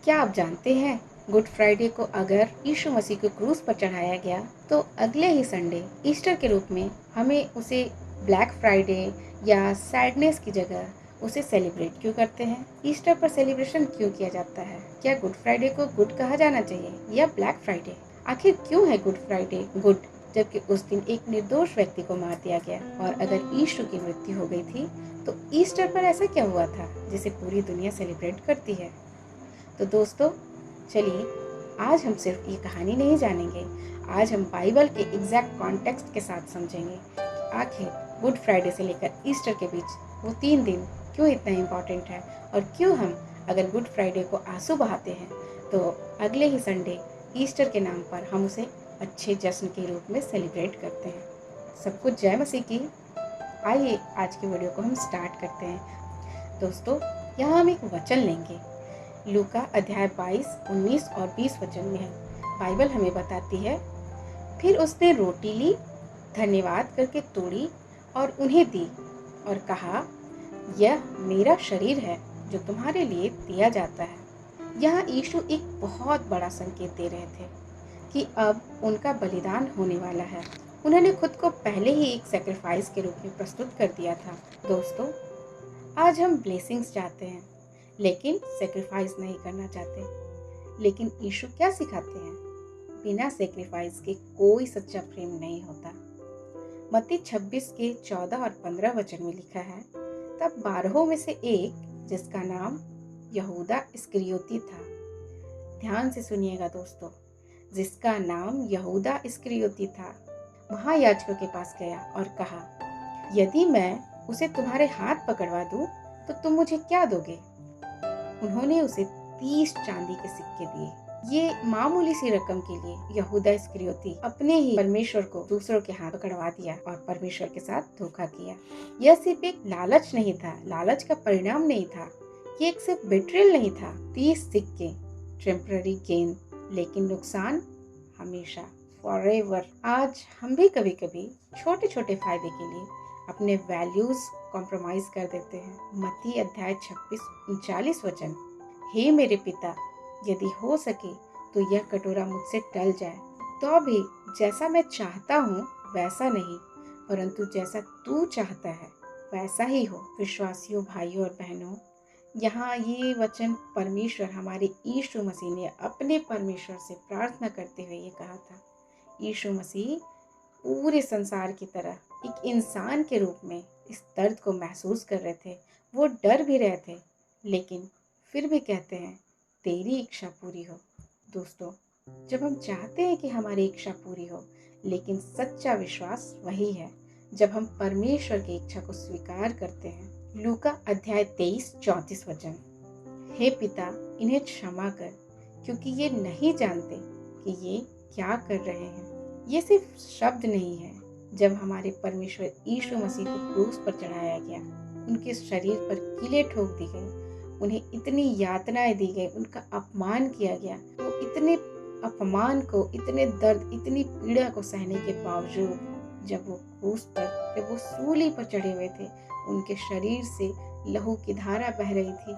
क्या आप जानते हैं गुड फ्राइडे को अगर यीशु मसीह को क्रूस पर चढ़ाया गया तो अगले ही संडे ईस्टर के रूप में हमें उसे ब्लैक फ्राइडे या सैडनेस की जगह उसे सेलिब्रेट क्यों करते हैं? ईस्टर पर सेलिब्रेशन क्यों किया जाता है? क्या गुड फ्राइडे को गुड कहा जाना चाहिए या ब्लैक फ्राइडे? आखिर क्यों है गुड फ्राइडे गुड, जबकि उस दिन एक निर्दोष व्यक्ति को मार दिया गया? और अगर यीशु की मृत्यु हो गई थी तो ईस्टर पर ऐसा क्या हुआ था जिसे पूरी दुनिया सेलिब्रेट करती है? तो दोस्तों, चलिए आज हम सिर्फ ये कहानी नहीं जानेंगे, आज हम बाइबल के एग्जैक्ट कॉन्टेक्स्ट के साथ समझेंगे कि आखिर गुड फ्राइडे से लेकर ईस्टर के बीच वो 3 दिन क्यों इतना इम्पोर्टेंट है और क्यों हम अगर गुड फ्राइडे को आंसू बहाते हैं तो अगले ही संडे ईस्टर के नाम पर हम उसे अच्छे जश्न के रूप में सेलिब्रेट करते हैं। सबको जय मसीह की। आइए आज की वीडियो को हम स्टार्ट करते हैं। दोस्तों, यहाँ हम एक वचन लेंगे। लूका अध्याय 22, 19 और 20 वचन में है। बाइबल हमें बताती है, फिर उसने रोटी ली, धन्यवाद करके तोड़ी और उन्हें दी और कहा, यह मेरा शरीर है जो तुम्हारे लिए दिया जाता है। यहाँ यीशु एक बहुत बड़ा संकेत दे रहे थे कि अब उनका बलिदान होने वाला है। उन्होंने खुद को पहले ही एक सैक्रिफाइस के रूप में प्रस्तुत कर दिया था। दोस्तों, आज हम ब्लेसिंग्स चाहते हैं लेकिन सेक्रीफाइस नहीं करना चाहते। लेकिन यीशु क्या सिखाते हैं? बिना सेक्रीफाइस के कोई सच्चा प्रेम नहीं होता। मत्ती 26 के 14 और 15 वचन में लिखा है, तब 12 में से एक, जिसका नाम यहूदा इस्करियोती था। ध्यान से सुनिएगा दोस्तों, जिसका नाम यहूदा इस्करियोती था, महायाजकों के पास गया और कहा, यदि मैं उसे तुम्हारे हाथ पकड़वा दूं तो तुम मुझे क्या दोगे? उन्होंने उसे 30 चांदी के सिक्के दिए। ये मामूली सी रकम के लिए यहूदा इस्करियोती अपने ही परमेश्वर को दूसरों के हाथ पकड़वा दिया और परमेश्वर के साथ धोखा किया। यह सिर्फ एक लालच नहीं था, लालच का परिणाम नहीं था, ये एक सिर्फ बेट्रेयल नहीं था। 30 सिक्के, टेम्पररी गेन, लेकिन नुकसान हमेशा, फॉरएवर। आज हम भी कभी कभी छोटे छोटे फायदे के लिए अपने वैल्यूज कॉम्प्रोमाइज कर देते हैं। मत्ती अध्याय 26, 39 वचन, हे मेरे पिता, यदि हो सके तो यह कटोरा मुझसे टल जाए, तो भी जैसा मैं चाहता हूँ वैसा नहीं, परंतु जैसा तू चाहता है वैसा ही हो। विश्वासियों, भाइयों और बहनों, यहाँ ये वचन परमेश्वर हमारे यीशु मसीह ने अपने परमेश्वर से प्रार्थना करते हुए ये कहा था। यीशु मसीह पूरे संसार की तरह एक इंसान के रूप में इस दर्द को महसूस कर रहे थे। वो डर भी रहे थे, लेकिन फिर भी कहते हैं, तेरी इच्छा पूरी हो। दोस्तों, जब हम चाहते हैं कि हमारी इच्छा पूरी हो, लेकिन सच्चा विश्वास वही है जब हम परमेश्वर की इच्छा को स्वीकार करते हैं। लूका अध्याय 23, 34 वचन, हे पिता, इन्हें क्षमा कर, क्योंकि ये नहीं जानते कि ये क्या कर रहे हैं। ये सिर्फ शब्द नहीं है। जब हमारे परमेश्वर यीशु मसीह को क्रूस पर चढ़ाया गया, उनके शरीर पर कीलें ठोक दी गई, उन्हें इतनी यातनाएं दी गई, उनका अपमान किया गया, वो इतने अपमान को, इतने दर्द, इतनी पीड़ा को सहने के बावजूद जब वो क्रूस पर, जब वो सूली पर चढ़े हुए थे, उनके शरीर से लहू की धारा बह रही थी।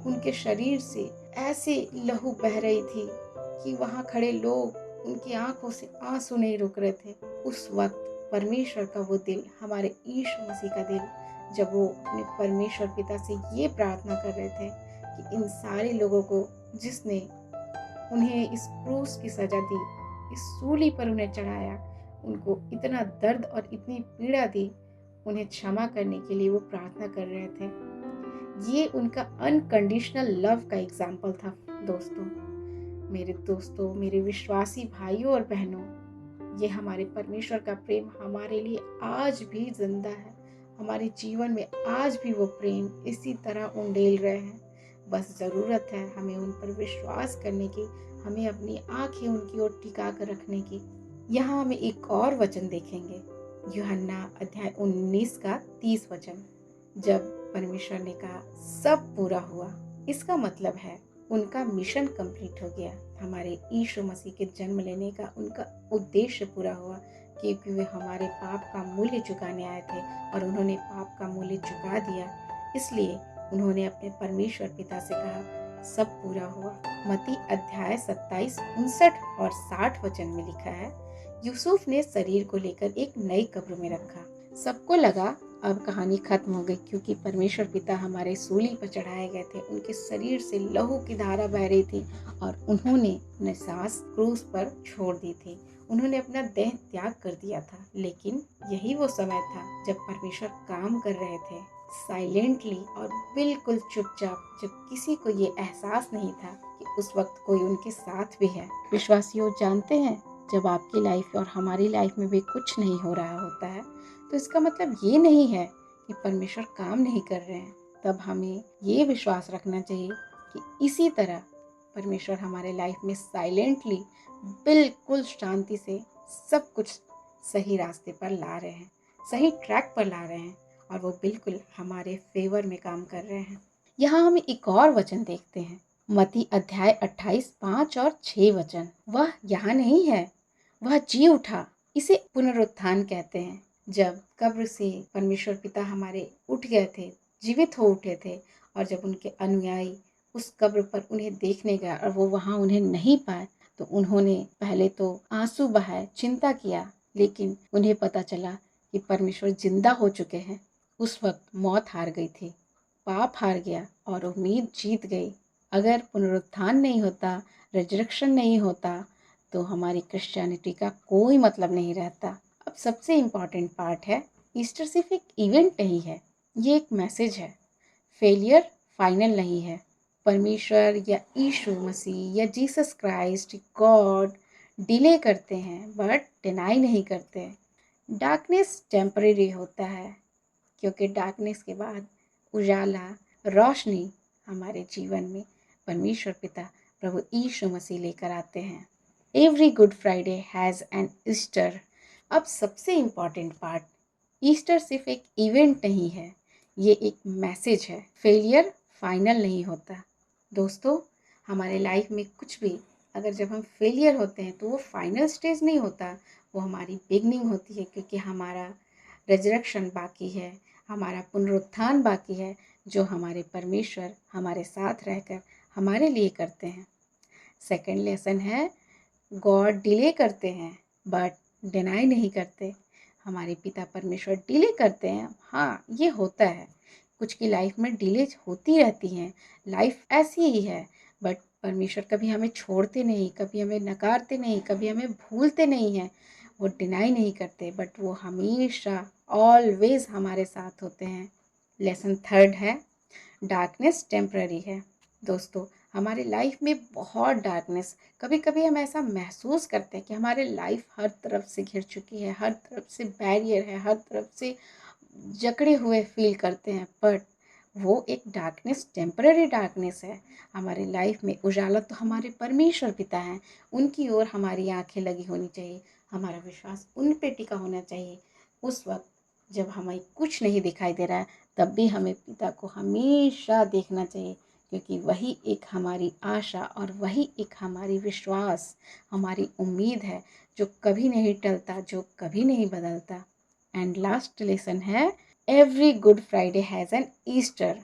उनके शरीर से ऐसे लहू बह रही थी कि वहाँ खड़े लोग, उनकी आंखों से आंसू नहीं रुक रहे थे। उस वक्त परमेश्वर का वो दिल, हमारे यीशु मसीह का दिल, जब वो अपने परमेश्वर पिता से ये प्रार्थना कर रहे थे कि इन सारे लोगों को, जिसने उन्हें इस क्रूस की सजा दी, इस सूली पर उन्हें चढ़ाया, उनको इतना दर्द और इतनी पीड़ा दी, उन्हें क्षमा करने के लिए वो प्रार्थना कर रहे थे। ये उनका अनकंडीशनल लव का एग्जाम्पल था। दोस्तों, मेरे विश्वासी भाइयों और बहनों, ये हमारे परमेश्वर का प्रेम हमारे लिए आज भी जिंदा है। हमारे जीवन में आज भी वो प्रेम इसी तरह उंडेल रहे हैं। बस ज़रूरत है हमें उन पर विश्वास करने की, हमें अपनी आंखें उनकी ओर टिका कर रखने की। यहाँ हमें एक और वचन देखेंगे, यूहन्ना अध्याय 19 का 30 वचन, जब परमेश्वर ने कहा सब पूरा हुआ, इसका मतलब है उनका मिशन कंप्लीट हो गया। हमारे यीशु मसीह के जन्म लेने का उनका उद्देश्य पूरा हुआ, क्योंकि वे हमारे पाप का मूल्य चुकाने आए थे और उन्होंने पाप का मूल्य चुका दिया। इसलिए उन्होंने अपने परमेश्वर पिता से कहा, सब पूरा हुआ। मत्ती अध्याय 27, 59 और 60 वचन में लिखा है, यूसुफ ने शरीर को लेकर एक नई कब्र में रखा। सबको लगा अब कहानी खत्म हो गई, क्योंकि परमेश्वर पिता हमारे सूली पर चढ़ाए गए थे। उनके शरीर से लहू की धारा बह रही थी और उन्होंने अपनी सांस क्रूस पर छोड़ दी थी। उन्होंने अपना देह त्याग कर दिया था। लेकिन यही वो समय था जब परमेश्वर काम कर रहे थे, साइलेंटली और बिल्कुल चुपचाप, जब किसी को ये एहसास नहीं था कि उस वक्त कोई उनके साथ भी है। विश्वासियों, जानते हैं, जब आपकी लाइफ और हमारी लाइफ में भी कुछ नहीं हो रहा होता है तो इसका मतलब ये नहीं है कि परमेश्वर काम नहीं कर रहे हैं। तब हमें ये विश्वास रखना चाहिए कि इसी तरह परमेश्वर हमारे लाइफ में साइलेंटली, बिल्कुल शांति से सब कुछ सही रास्ते पर ला रहे हैं, सही ट्रैक पर ला रहे हैं और वो बिल्कुल हमारे फेवर में काम कर रहे हैं। यहाँ हम एक और वचन देखते हैं, मत्ती अध्याय 28, 5 और 6 वचन। वह यहाँ नहीं है, वह जी उठा। इसे पुनरुत्थान कहते हैं। जब कब्र से परमेश्वर पिता हमारे उठ गए थे, जीवित हो उठे थे, और जब उनके अनुयायी उस कब्र पर उन्हें देखने गया और वो वहाँ उन्हें नहीं पाए, तो उन्होंने पहले तो आंसू बहाए, चिंता किया, लेकिन उन्हें पता चला कि परमेश्वर जिंदा हो चुके हैं। उस वक्त मौत हार गई थी, पाप हार गया और उम्मीद जीत गई। अगर पुनरुत्थान नहीं होता, रिजरेक्शन नहीं होता, तो हमारी क्रिश्चियनिटी का कोई मतलब नहीं रहता। अब सबसे इम्पॉर्टेंट पार्ट है, ईस्टर सिर्फ एक इवेंट नहीं है, ये एक मैसेज है। फेलियर फाइनल नहीं है। परमेश्वर या यीशु मसीह या जीसस क्राइस्ट, गॉड डिले करते हैं बट डिनाई नहीं करते। डार्कनेस टेम्परेरी होता है, क्योंकि डार्कनेस के बाद उजाला, रोशनी हमारे जीवन में परमेश्वर पिता प्रभु यीशु मसीह लेकर आते हैं। Every good Friday has an Easter. अब सबसे इम्पॉर्टेंट पार्ट, ईस्टर सिर्फ एक इवेंट नहीं है, ये एक मैसेज है। फेलियर फाइनल नहीं होता। दोस्तों, हमारे लाइफ में कुछ भी अगर जब हम फेलियर होते हैं तो वो फाइनल स्टेज नहीं होता, वो हमारी बिगनिंग होती है, क्योंकि हमारा रिजरेक्शन बाकी है, हमारा पुनरुत्थान बाकी है, जो हमारे परमेश्वर हमारे साथ रहकर हमारे लिए करते हैं। सेकंड लेसन है, गॉड डिले करते हैं बट डिनाई नहीं करते। हमारे पिता परमेश्वर डिले करते हैं, हाँ ये होता है, कुछ की लाइफ में डिले होती रहती हैं, लाइफ ऐसी ही है, बट परमेश्वर कभी हमें छोड़ते नहीं, कभी हमें नकारते नहीं, कभी हमें भूलते नहीं हैं। वो डिनाई नहीं करते, बट वो हमेशा ऑलवेज हमारे साथ होते हैं। लेसन थर्ड है, डार्कनेस टेम्पररी है। दोस्तों, हमारे लाइफ में बहुत डार्कनेस, कभी कभी हम ऐसा महसूस करते हैं कि हमारे लाइफ हर तरफ से घिर चुकी है, हर तरफ से बैरियर है, हर तरफ से जकड़े हुए फील करते हैं, बट वो एक डार्कनेस टेम्पररी डार्कनेस है। हमारे लाइफ में उजाला तो हमारे परमेश्वर पिता हैं, उनकी ओर हमारी आंखें लगी होनी चाहिए, हमारा विश्वास उन पे टिका होना चाहिए। उस वक्त जब हमें कुछ नहीं दिखाई दे रहा है, तब भी हमें पिता को हमेशा देखना चाहिए, क्योंकि वही एक हमारी आशा और वही एक हमारी विश्वास, हमारी उम्मीद है, जो कभी नहीं टलता, जो कभी नहीं बदलता। एंड लास्ट लेसन है, every good Friday has an Easter.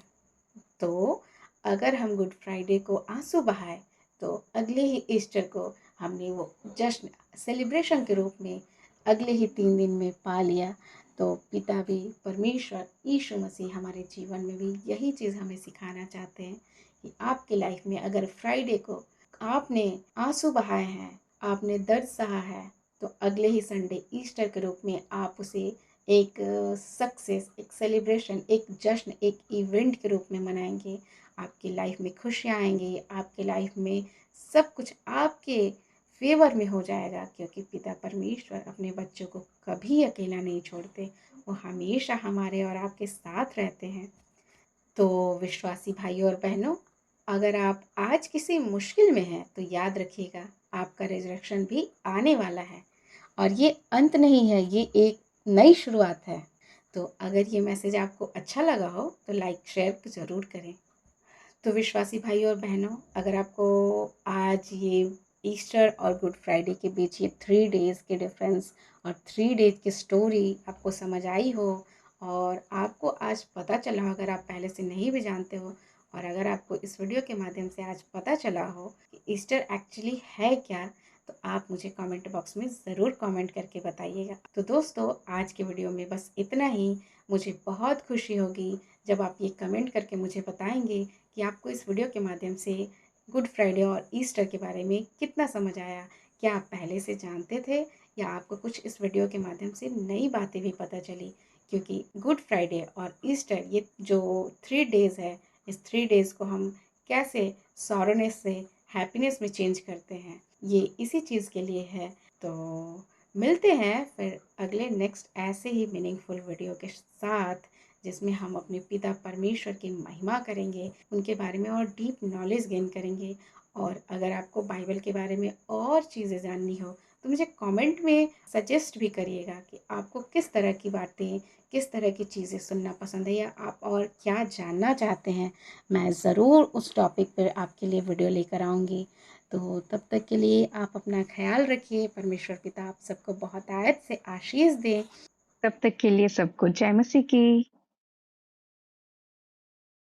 तो अगर हम गुड फ्राइडे को आंसू बहाए, तो अगले ही ईस्टर को हमने वो जश्न, सेलिब्रेशन के रूप में अगले ही 3 दिन में पा लिया। तो पिता भी, परमेश्वर यीशु मसीह हमारे जीवन में भी यही चीज़ हमें सिखाना चाहते हैं कि आपके लाइफ में अगर फ्राइडे को आपने आंसू बहाए हैं, आपने दर्द सहा है, तो अगले ही संडे ईस्टर के रूप में आप उसे एक सक्सेस, एक सेलिब्रेशन, एक जश्न, एक इवेंट के रूप में मनाएंगे। आपकी लाइफ में खुशियाँ आएंगी, आपके लाइफ में सब कुछ आपके फेवर में हो जाएगा, क्योंकि पिता परमेश्वर अपने बच्चों को कभी अकेला नहीं छोड़ते, वो हमेशा हमारे और आपके साथ रहते हैं। तो विश्वासी भाइयों और बहनों, अगर आप आज किसी मुश्किल में हैं तो याद रखिएगा, आपका रिजरेक्शन भी आने वाला है और ये अंत नहीं है, ये एक नई शुरुआत है। तो अगर ये मैसेज आपको अच्छा लगा हो तो लाइक शेयर ज़रूर करें। तो विश्वासी भाइयों और बहनों, अगर आपको आज ये ईस्टर और गुड फ्राइडे के बीच ये 3 डेज़ के डिफरेंस और 3 डेज़ की स्टोरी आपको समझ आई हो और आपको आज पता चला हो, अगर आप पहले से नहीं भी जानते हो, और अगर आपको इस वीडियो के माध्यम से आज पता चला हो कि ईस्टर एक्चुअली है क्या, तो आप मुझे कमेंट बॉक्स में ज़रूर कमेंट करके बताइएगा। तो दोस्तों, आज के वीडियो में बस इतना ही। मुझे बहुत खुशी होगी जब आप ये कमेंट करके मुझे बताएंगे कि आपको इस वीडियो के माध्यम से गुड फ्राइडे और ईस्टर के बारे में कितना समझ आया। क्या आप पहले से जानते थे या आपको कुछ इस वीडियो के माध्यम से नई बातें भी पता चली? क्योंकि गुड फ्राइडे और ईस्टर ये जो 3 डेज़ है, इस 3 डेज़ को हम कैसे सॉरोनेस से हैप्पीनेस में चेंज करते हैं, ये इसी चीज़ के लिए है। तो मिलते हैं फिर अगले नेक्स्ट ऐसे ही मीनिंगफुल वीडियो के साथ, जिसमें हम अपने पिता परमेश्वर की महिमा करेंगे, उनके बारे में और डीप नॉलेज गेन करेंगे। और अगर आपको बाइबल के बारे में और चीज़ें जाननी हो तो मुझे कमेंट में सजेस्ट भी करिएगा कि आपको किस तरह की बातें, किस तरह की चीज़ें सुनना पसंद है या आप और क्या जानना चाहते हैं। मैं ज़रूर उस टॉपिक पर आपके लिए वीडियो लेकर आऊँगी। तो तब तक के लिए आप अपना ख्याल रखिए। परमेश्वर पिता आप सबको बहुत आयत से आशीष दें। तब तक के लिए सबको जय मसीह की।